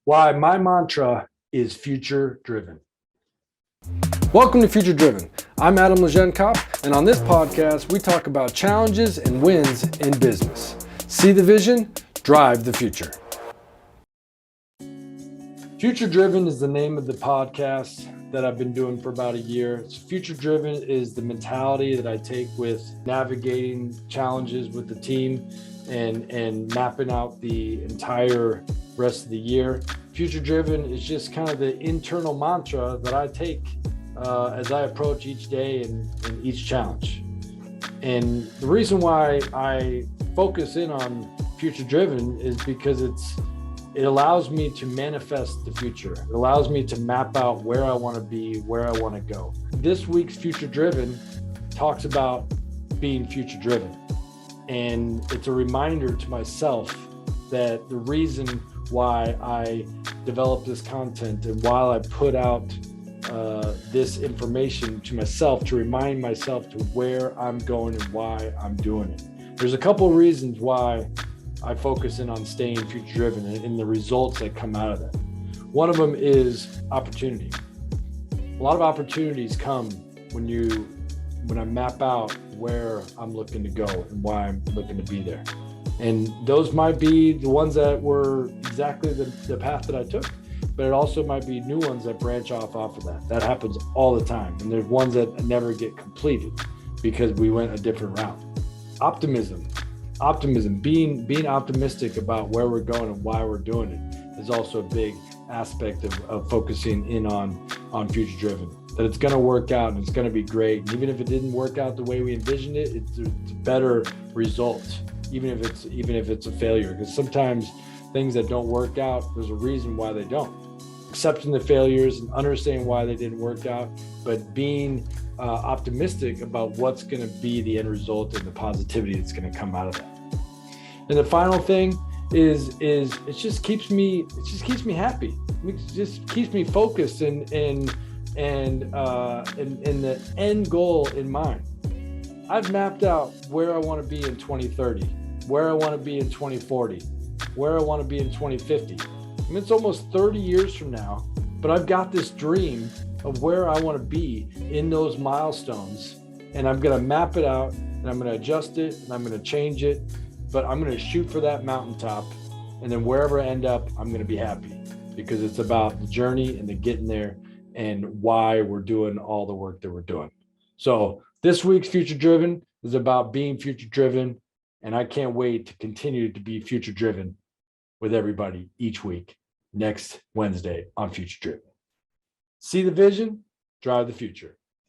Why my mantra is future driven. Welcome to Future Driven. I'm Adam Lejeune-Kopp, and on this podcast, we talk about challenges and wins in business. See the vision, drive the future. Future Driven is the name of the podcast that I've been doing for about a year. So Future Driven is the mentality that I take with navigating challenges with the team and mapping out the entire rest of the year. Future Driven is just kind of the internal mantra that I take as I approach each day and each challenge. And the reason why I focus in on Future Driven is because it allows me to manifest the future. It allows me to map out where I want to be, where I want to go. This week's Future Driven talks about being future driven. And it's a reminder to myself that the reason why I develop this content and why I put out this information to myself to remind myself to where I'm going and why I'm doing it. There's a couple of reasons why I focus in on staying future driven and the results that come out of that. One of them is opportunity. A lot of opportunities come when I map out where I'm looking to go and why I'm looking to be there. And those might be the ones that were exactly the path that I took, but it also might be new ones that branch off of that. That happens all the time. And there's ones that never get completed because we went a different route. Optimism, being optimistic about where we're going and why we're doing it is also a big aspect of focusing in on future driven. That it's going to work out and it's going to be great. And even if it didn't work out the way we envisioned it, it's a better result, even if it's a failure. Because sometimes things that don't work out, there's a reason why they don't. Accepting the failures and understanding why they didn't work out, but being optimistic about what's going to be the end result and the positivity that's going to come out of that. And the final thing is it just keeps me happy. It just keeps me focused and the end goal in mind. I've mapped out where I want to be in 2030, where I want to be in 2040, where I want to be in 2050. I mean, it's almost 30 years from now, but I've got this dream of where I want to be in those milestones, and I'm going to map it out and I'm going to adjust it and I'm going to change it, but I'm going to shoot for that mountaintop, and then wherever I end up, I'm going to be happy because it's about the journey and the getting there and why we're doing all the work that we're doing. So this week's Future Driven is about being future driven, and I can't wait to continue to be future driven with everybody each week next Wednesday on Future Driven. See the vision, drive the future.